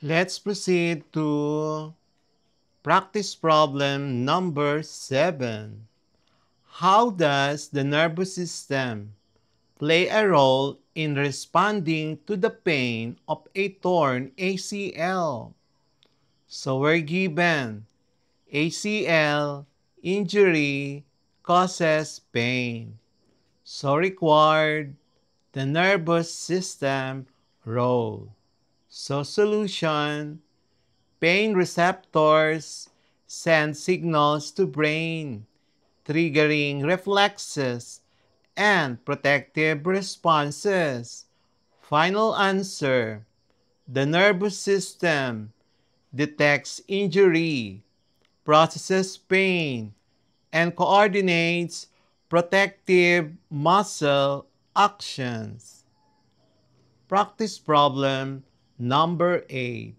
Let's proceed to practice problem number 7. How does the nervous system play a role in responding to the pain of a torn ACL? So we're given ACL injury causes pain. So required the nervous system role. So solution, pain receptors send signals to brain, triggering reflexes and protective responses. Final answer, the nervous system detects injury, processes pain, and coordinates protective muscle actions. Practice problem number 8.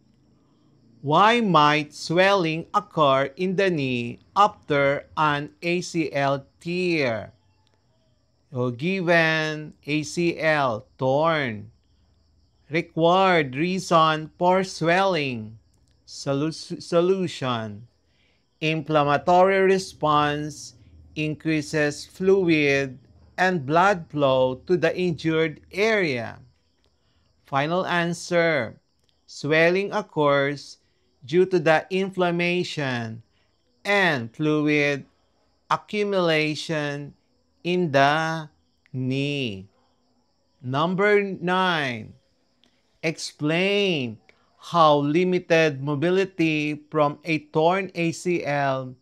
Why might swelling occur in the knee after an ACL tear? So given ACL torn, required reason for swelling, solution, inflammatory response increases fluid and blood flow to the injured area. Final answer, swelling occurs due to the inflammation and fluid accumulation in the knee. Number 9. Explain how limited mobility from a torn ACL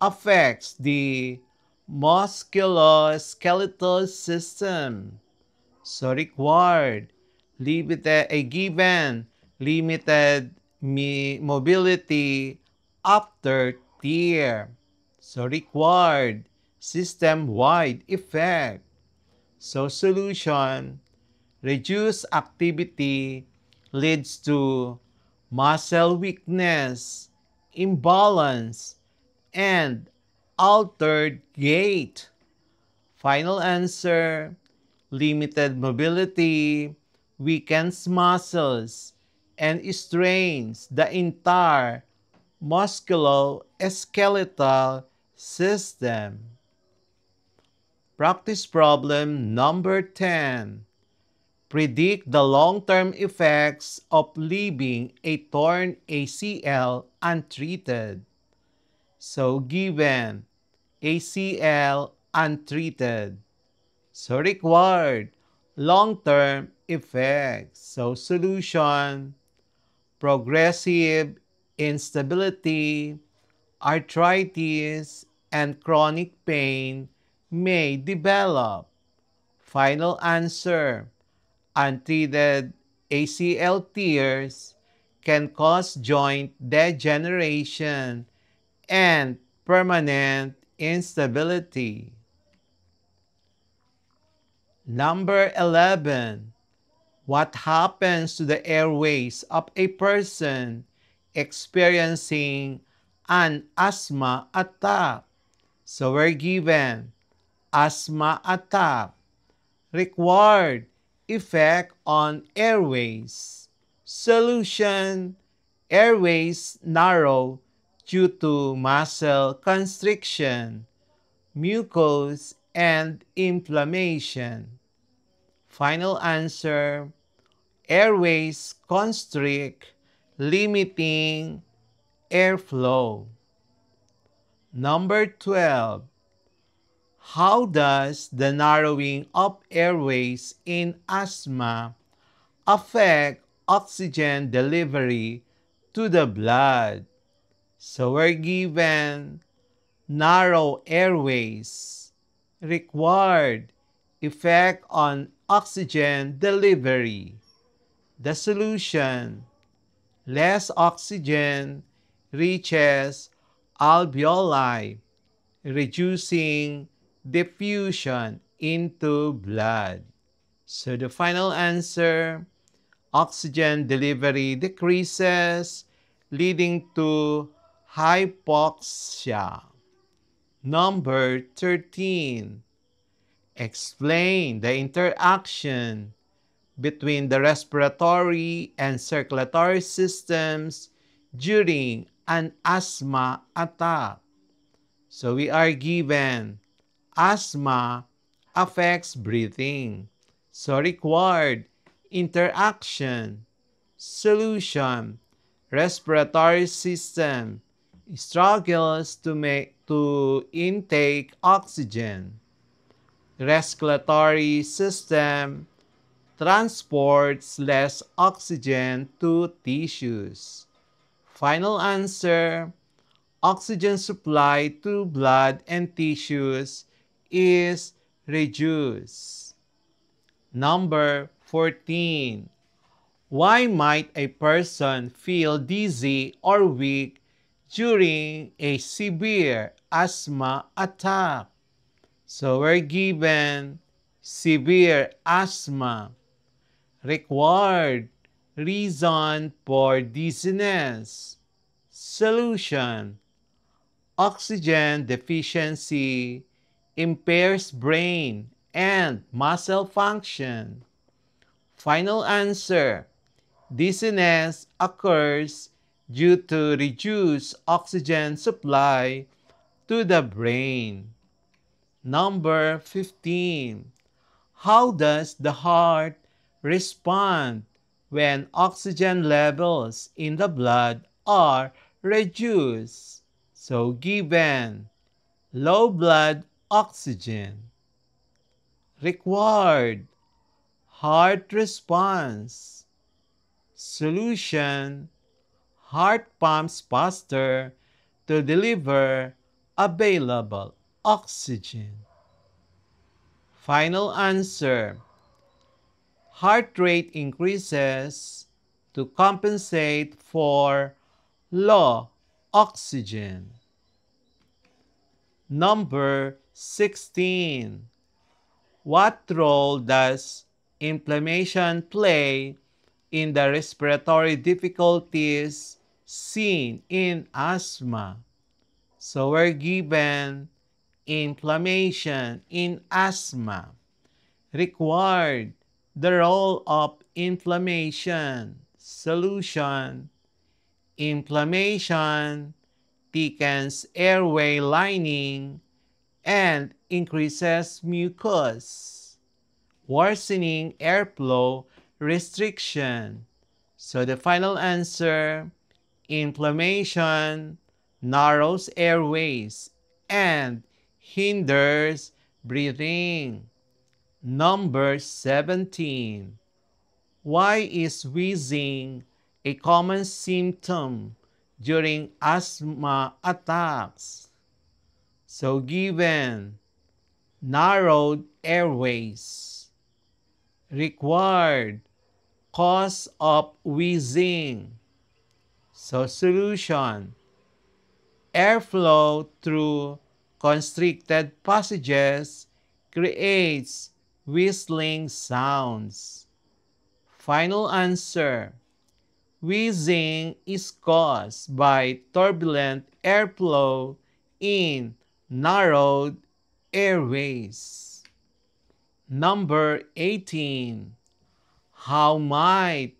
affects the musculoskeletal system. So required, a given limited mobility after tear. So required system-wide effect. So solution, reduced activity leads to muscle weakness, imbalance, and altered gait. Final answer, limited mobility weakens muscles and strains the entire musculoskeletal system. Practice problem number 10. Predict the long-term effects of leaving a torn ACL untreated. So given ACL untreated, so required long-term effects. So solution, progressive instability, arthritis, and chronic pain may develop. Final answer, untreated ACL tears can cause joint degeneration and permanent instability. Number 11. What happens to the airways of a person experiencing an asthma attack? So we're given asthma attack, required effect on airways. Solution, airways narrow due to muscle constriction, mucus, and inflammation. Final answer, airways constrict, limiting airflow. Number 12. How does the narrowing of airways in asthma affect oxygen delivery to the blood? So we're given narrow airways, required effect on oxygen delivery. The solution, less oxygen reaches alveoli, reducing diffusion into blood. So the final answer, oxygen delivery decreases, leading to hypoxia. Number 13. Explain the interaction between the respiratory and circulatory systems during an asthma attack. So we are given asthma affects breathing. So required interaction, solution, respiratory system struggles to intake oxygen. Respiratory system transports less oxygen to tissues. Final answer, oxygen supply to blood and tissues is reduced. Number 14. Why might a person feel dizzy or weak during a severe asthma attack? So we're given severe asthma, required reason for dizziness, solution, oxygen deficiency impairs brain and muscle function. Final answer, dizziness occurs due to reduced oxygen supply to the brain. Number 15. How does the heart respond when oxygen levels in the blood are reduced? So given low blood oxygen, required heart response, solution, heart pumps faster to deliver available oxygen. Final answer, heart rate increases to compensate for low oxygen. Number 16. What role does inflammation play in the respiratory difficulties seen in asthma? So we're given inflammation in asthma. Required the role of inflammation. Solution, inflammation thickens airway lining and increases mucus, worsening airflow restriction. So the final answer, inflammation narrows airways and hinders breathing. Number 17. Why is wheezing a common symptom during asthma attacks? So given narrowed airways, required cause of wheezing. So solution, airflow through constricted passages creates whistling sounds. Final answer, wheezing is caused by turbulent airflow in narrowed airways. Number 18. How might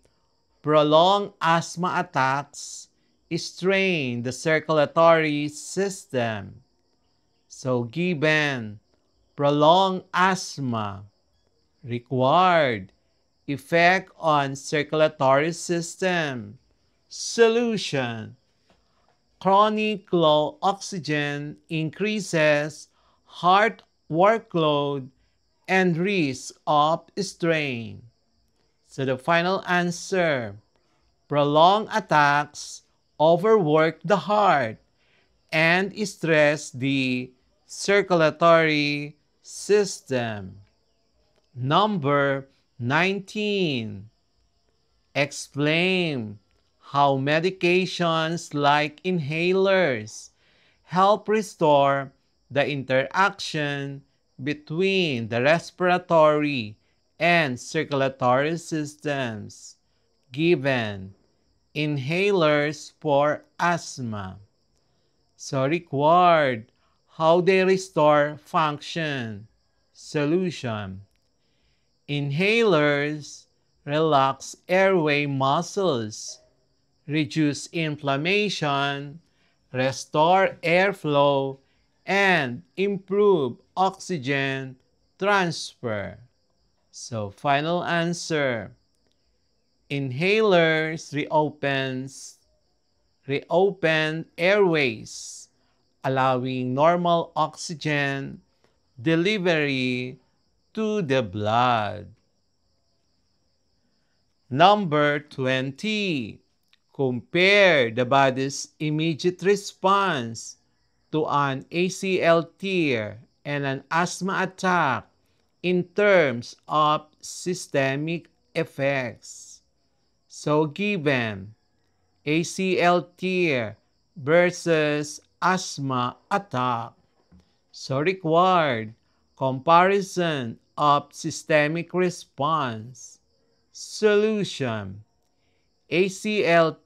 prolonged asthma attacks strain the circulatory system? So given prolonged asthma, required effect on circulatory system, solution, chronic low oxygen increases heart workload and risk of strain. So the final answer, prolonged attacks overwork the heart and stress the circulatory system. Number 19. Explain how medications like inhalers help restore the interaction between the respiratory and circulatory systems. Given inhalers for asthma. So required how they restore function. Solution, inhalers relax airway muscles, reduce inflammation, restore airflow, and improve oxygen transfer. So final answer, inhalers reopen airways, allowing normal oxygen delivery to the blood. Number 20. Compare the body's immediate response to an ACL tear and an asthma attack in terms of systemic effects. So given ACL tear versus asthma attack, so required comparison of systemic response. Solution: ACL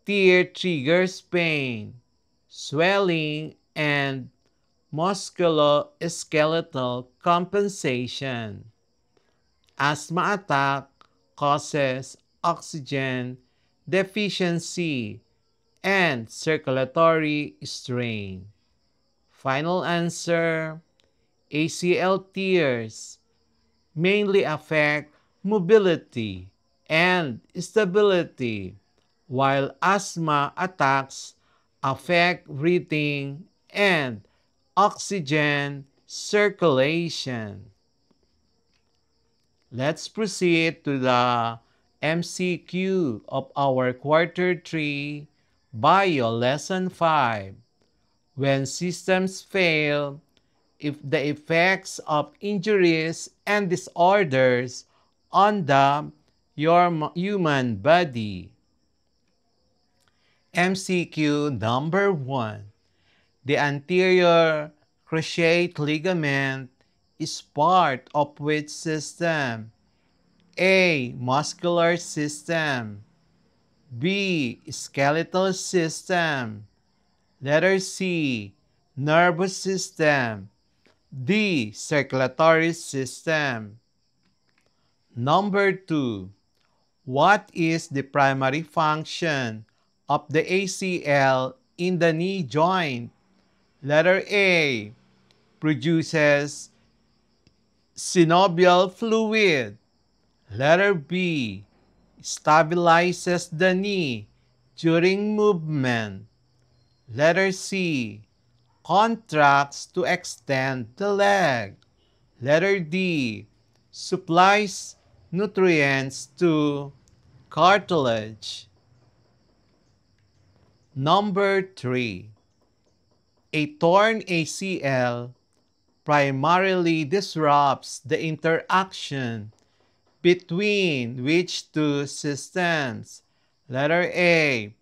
tear triggers pain, swelling, and musculoskeletal compensation. Asthma attack causes oxygen deficiency and circulatory strain. Final answer, ACL tears mainly affect mobility and stability, while asthma attacks affect breathing and oxygen circulation. Let's proceed to the MCQ of our Quarter 3 Bio Lesson 5. When systems fail, if the effects of injuries and disorders on your human body. MCQ number 1. The anterior cruciate ligament is part of which system? A. Muscular system. B. Skeletal system. Letter C. Nervous system. D. Circulatory system. Number 2. What is the primary function of the ACL in the knee joint? Letter A. Produces synovial fluid. Letter B. Stabilizes the knee during movement. Letter C. Contracts to extend the leg. Letter D. Supplies nutrients to cartilage. Number 3. A torn ACL primarily disrupts the interaction between which two systems? Letter A.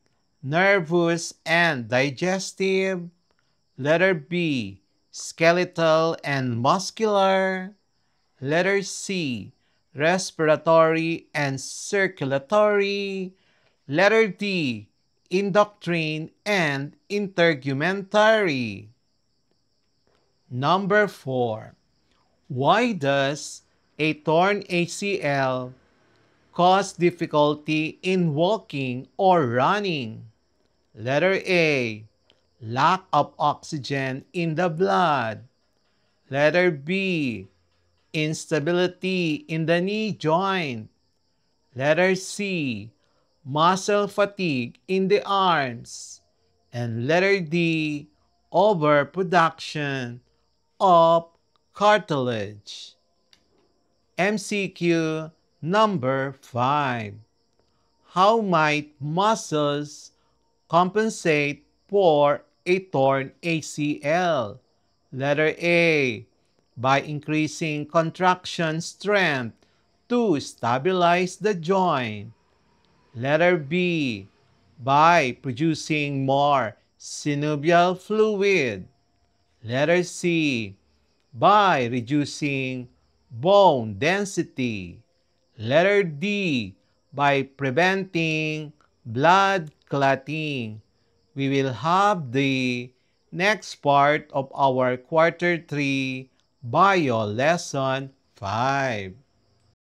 Nervous and digestive. Letter B. Skeletal and muscular. Letter C. Respiratory and circulatory. Letter D. Endocrine and integumentary. Number 4. Why does a torn ACL cause difficulty in walking or running? Letter A. Lack of oxygen in the blood. Letter B. Instability in the knee joint. Letter C. Muscle fatigue in the arms. And letter D. Overproduction of cartilage. MCQ number 5. How might muscles compensate for a torn ACL? Letter A. By increasing contraction strength to stabilize the joint. Letter B. By producing more synovial fluid. Letter C. By reducing bone density. Letter D. By preventing blood clotting. We will have the next part of our Quarter 3 Bio Lesson 5.